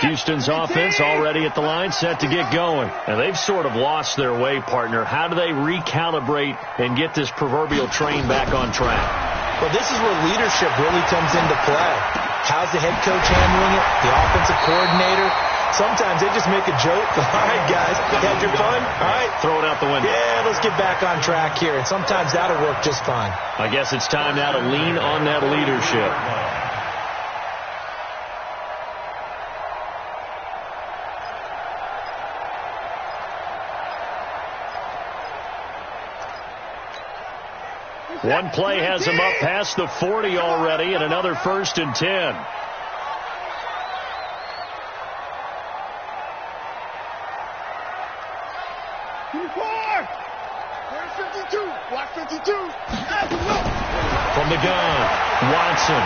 Houston's offense already at the line, set to get going. And they've sort of lost their way, partner. How do they recalibrate and get this proverbial train back on track? Well, this is where leadership really comes into play. How's the head coach handling it? The offensive coordinator? Sometimes they just make a joke. All right, guys, had your fun? All right. Throw it out the window. Yeah, let's get back on track here. And sometimes that'll work just fine. I guess it's time now to lean on that leadership. One play has him up past the 40 already, and another 1st and 10. From the gun, Watson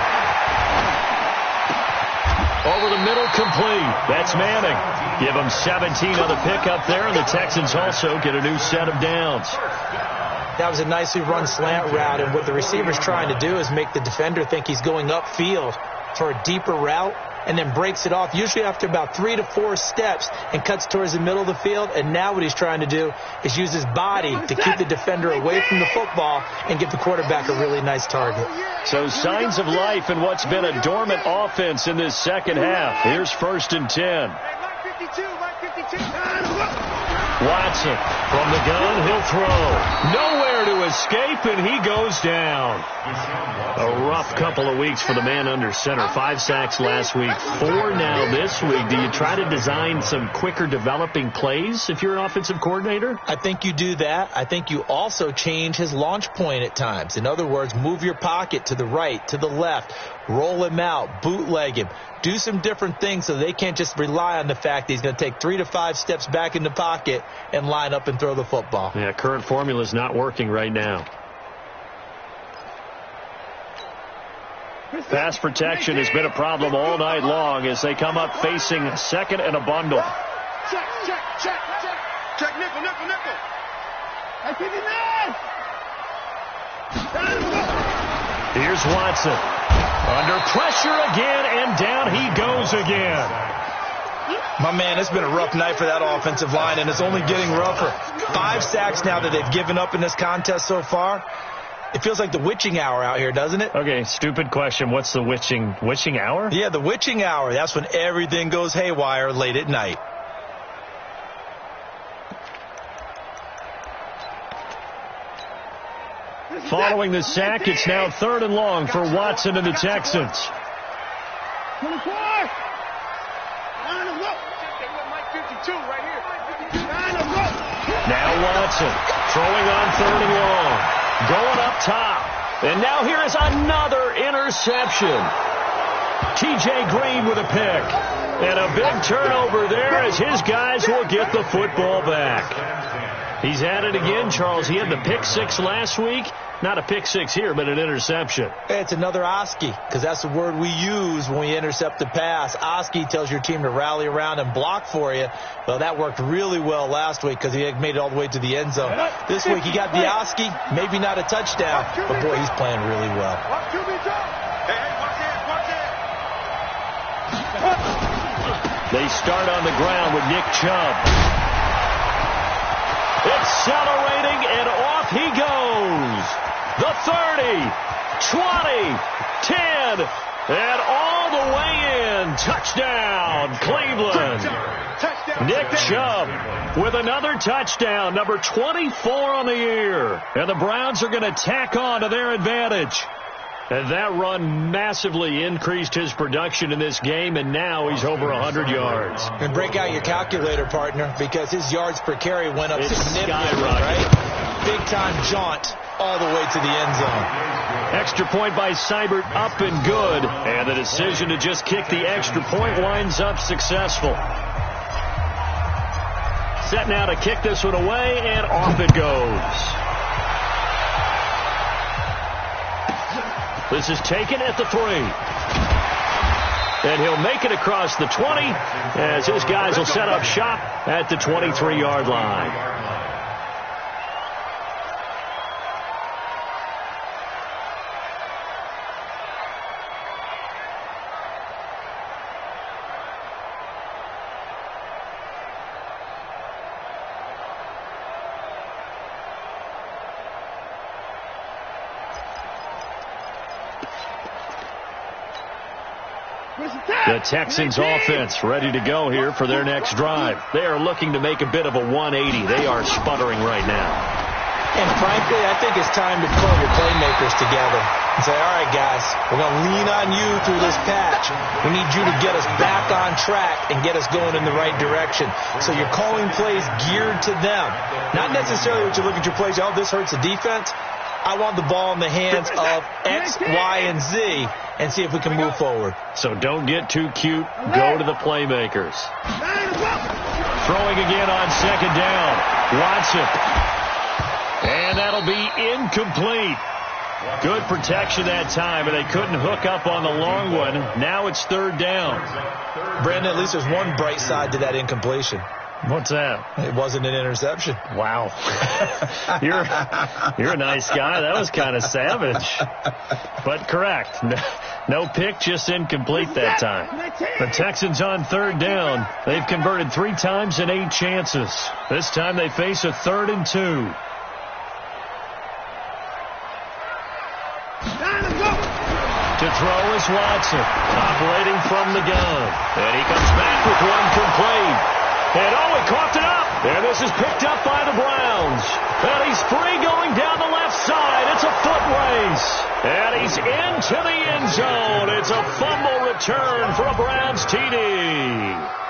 Over the middle, complete. That's Manning. Give him 17 on the pickup there, and the Texans also get a new set of downs. That was a nicely run slant route, and what the receiver's trying to do is make the defender think he's going upfield for a deeper route, and then breaks it off, usually after about 3 to 4 steps, and cuts towards the middle of the field. And now what he's trying to do is use his body to keep the defender away from the football and give the quarterback a really nice target. So signs of life in what's been a dormant offense in this second half. Here's 1st and 10. Watson from the gun, he'll throw. Nowhere to escape, and he goes down. A rough couple of weeks for the man under center. 5 sacks last week, 4 now this week. Do you try to design some quicker developing plays if you're an offensive coordinator? I think you do that. I think you also change his launch point at times. In other words, move your pocket to the right, to the left, roll him out, bootleg him. Do some different things so they can't just rely on the fact that he's going to take 3 to 5 steps back in the pocket and line up and throw the football. Yeah, current formula is not working right now. Pass protection has been a problem all night long as they come up facing second and a bundle. Check, check, check, check. Check, nickel, nickel, nickel. Here's Watson. Under pressure again, and down he goes again. My man, it's been a rough night for that offensive line, and it's only getting rougher. 5 sacks now that they've given up in this contest so far. It feels like the witching hour out here, doesn't it? Okay, stupid question. What's the witching hour? Yeah, the witching hour. That's when everything goes haywire late at night. Following the sack, it's now 3rd and long for Watson and the Texans. 24. Now Watson throwing on 3rd and long. Going up top. And now here is another interception. T.J. Green with a pick. And a big turnover there as his guys will get the football back. He's at it again, Charles. He had the pick 6 last week. Not a pick 6 here, but an interception. It's another Oski, because that's the word we use when we intercept the pass. Oski tells your team to rally around and block for you. Well, that worked really well last week because he made it all the way to the end zone. This week he got the Oski, maybe not a touchdown, but boy, he's playing really well. They start on the ground with Nick Chubb. Accelerating, and off he goes. The 30, 20, 10, and all the way in. Touchdown, Cleveland. Nick Chubb with another touchdown, number 24 on the year. And the Browns are going to tack on to their advantage. And that run massively increased his production in this game, and now he's over 100 yards. And break out your calculator, partner, because his yards per carry went up significantly, right? Big-time jaunt all the way to the end zone. Extra point by Seibert, up and good. And the decision to just kick the extra point winds up successful. Set now to kick this one away, and off it goes. This is taken at the 3. And he'll make it across the 20 as his guys will set up shop at the 23-yard line. The Texans offense ready to go here for their next drive. They are looking to make a bit of a 180. They are sputtering right now. And frankly, I think it's time to pull your playmakers together and say, all right, guys, we're going to lean on you through this patch. We need you to get us back on track and get us going in the right direction. So you're calling plays geared to them. Not necessarily what you look at your plays, oh, this hurts the defense. I want the ball in the hands of X, Y, and Z and see if we can move forward. So don't get too cute. Go to the playmakers. Throwing again on 2nd down. Watson. And that'll be incomplete. Good protection that time, and they couldn't hook up on the long one. Now it's third down. Brandon, at least there's one bright side to that incompletion. What's that? It wasn't an interception. Wow. You're a nice guy. That was kind of savage. But correct. No pick, just incomplete that time. The Texans on third down. They've converted 3 times in 8 chances. This time they face a 3rd and 2. To throw is Watson, operating from the gun. And he comes back with one complete. And he coughed it up. And this is picked up by the Browns. And he's free going down the left side. It's a foot race. And he's into the end zone. It's a fumble return for a Browns TD.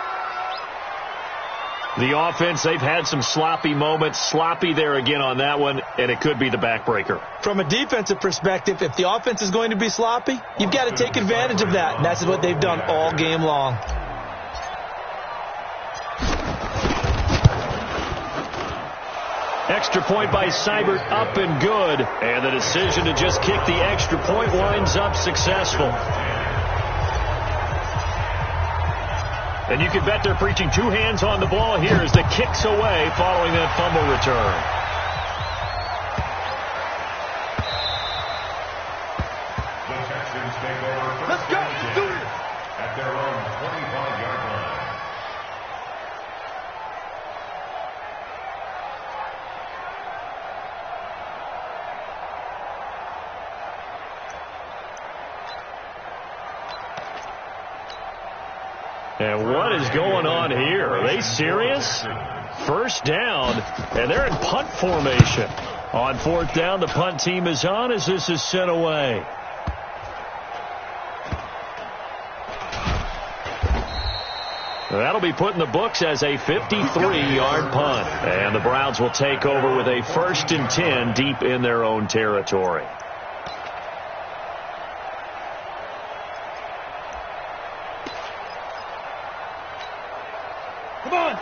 The offense, they've had some sloppy moments. Sloppy there again on that one, and it could be the backbreaker. From a defensive perspective, if the offense is going to be sloppy, you've got to take advantage of that, and that's what they've done all game long. Extra point by Seibert, up and good. And the decision to just kick the extra point winds up successful. And you can bet they're preaching 2 hands on the ball here as the kick's away following that fumble return. The Texans take over first and 10 at their own 25-yard line. And what is going on here? Are they serious? First down, and they're in punt formation. On 4th down, the punt team is on as this is sent away. That'll be put in the books as a 53-yard punt. And the Browns will take over with a 1st and 10 deep in their own territory.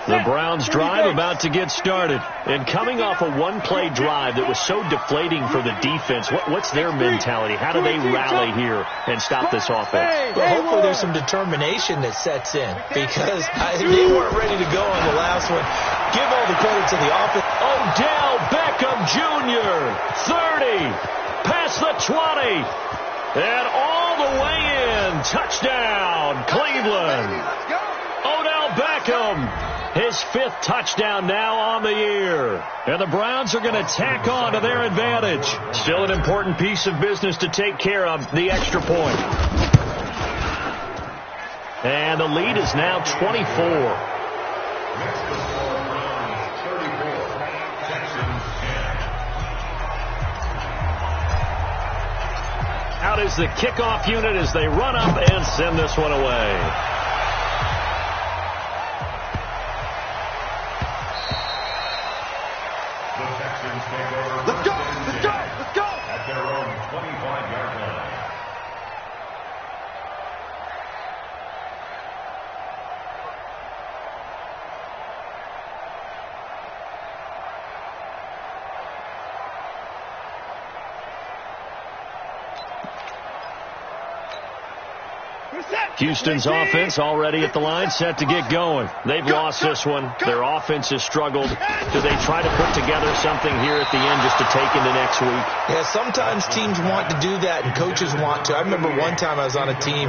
The Browns drive about to get started. And coming off a one-play drive that was so deflating for the defense, what's their mentality? How do they rally here and stop this offense? Well, hopefully there's some determination that sets in because they weren't ready to go on the last one. Give all the credit to the offense. Odell Beckham Jr., 30, past the 20, and all the way in. Touchdown, Cleveland. Odell Beckham, his 5th touchdown now on the year. And the Browns are going to tack on to their advantage. Still an important piece of business to take care of, the extra point. And the lead is now 24. Out is the kickoff unit as they run up and send this one away. Let's go! Let's go! Let's go! At their own 25-yard line. Houston's offense already at the line, set to get going. They've lost this one. Their offense has struggled. Do they try to put together something here at the end just to take into next week? Yeah, sometimes teams want to do that and coaches want to. I remember one time I was on a team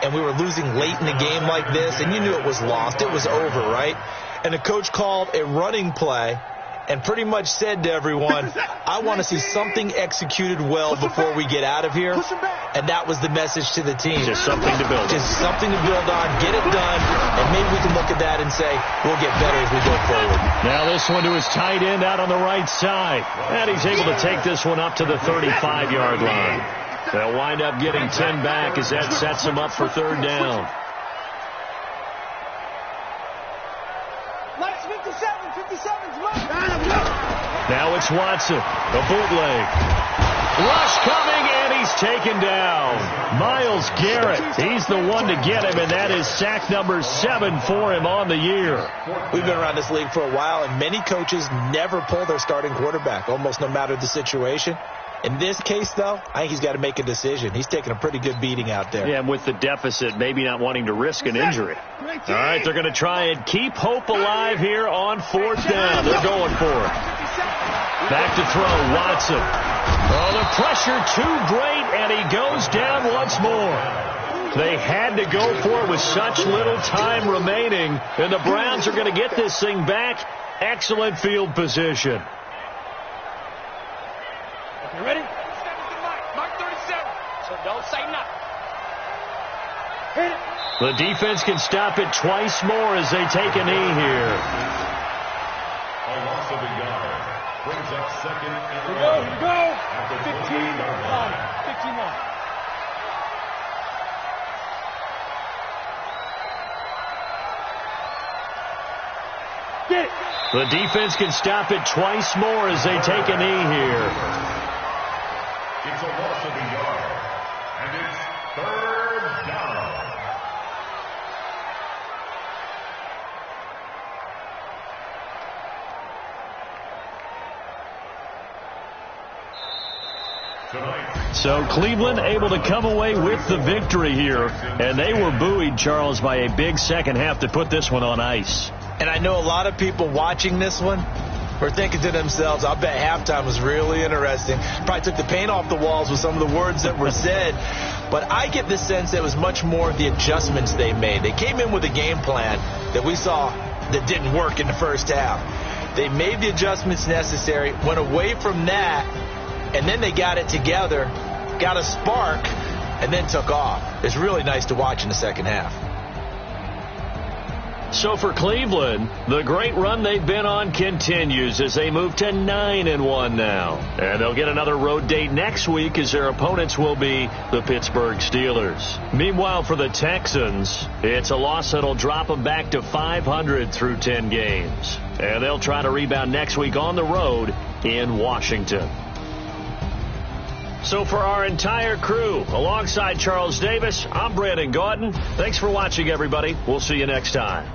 and we were losing late in the game like this, and you knew it was lost. It was over, right? And the coach called a running play and pretty much said to everyone, I want to see something executed well before we get out of here. And that was the message to the team. Just something to build. Just something to build on, get it done, and maybe we can look at that and say, we'll get better as we go forward. Now this one to his tight end out on the right side. And he's able to take this one up to the 35-yard line. They'll wind up getting 10 back as that sets them up for 3rd down. Now it's Watson, the bootleg. Rush coming, and he's taken down. Myles Garrett, he's the one to get him, and that is sack number 7 for him on the year. We've been around this league for a while, and many coaches never pull their starting quarterback, almost no matter the situation. In this case, though, I think he's got to make a decision. He's taking a pretty good beating out there. Yeah, and with the deficit, maybe not wanting to risk an injury. All right, they're going to try and keep hope alive here on 4th down. They're going for it. Back to throw, Watson. Oh, the pressure too great, and he goes down once more. They had to go for it with such little time remaining, and the Browns are going to get this thing back. Excellent field position. You ready? Mark 37. So don't say nothing. Hit it. The defense can stop it twice more as they take a knee here. A loss of a yard brings up second and Here we go. After 15-1. 15-1. Get it. The defense can stop it twice more as they take a knee here. It's a loss of a yard, and it's 3rd down. So Cleveland able to come away with the victory here, and they were buoyed, Charles, by a big second half to put this one on ice. And I know a lot of people watching this one were thinking to themselves, I bet halftime was really interesting. Probably took the paint off the walls with some of the words that were said. But I get the sense that it was much more of the adjustments they made. They came in with a game plan that we saw that didn't work in the first half. They made the adjustments necessary, went away from that, and then they got it together, got a spark, and then took off. It's really nice to watch in the second half. So for Cleveland, the great run they've been on continues as they move to 9-1 now. And they'll get another road date next week as their opponents will be the Pittsburgh Steelers. Meanwhile, for the Texans, it's a loss that'll drop them back to 500 through 10 games. And they'll try to rebound next week on the road in Washington. So for our entire crew, alongside Charles Davis, I'm Brandon Gautin. Thanks for watching, everybody. We'll see you next time.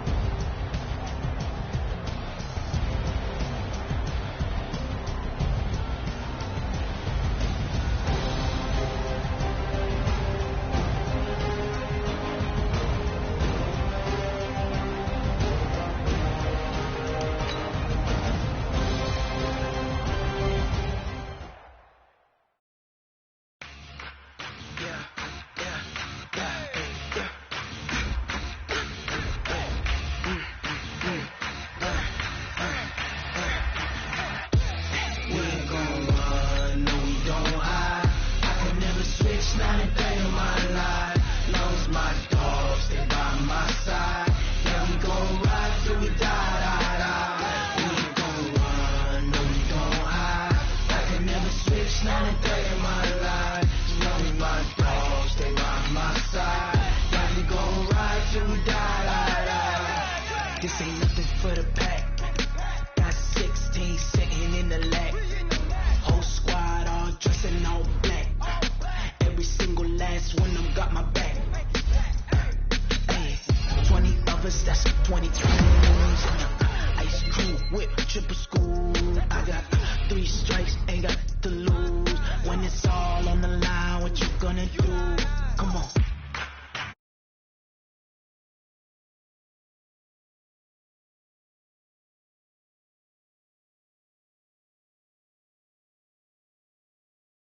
This ain't nothing for the pack. Got 16 sitting in the lap. Whole squad all dressing all black. Every single last one of them got my back. Hey, 20 of us, that's 20 crews. Ice cream whip, triple school. I got 3 strikes, ain't got to lose. When it's all on the line, what you gonna do?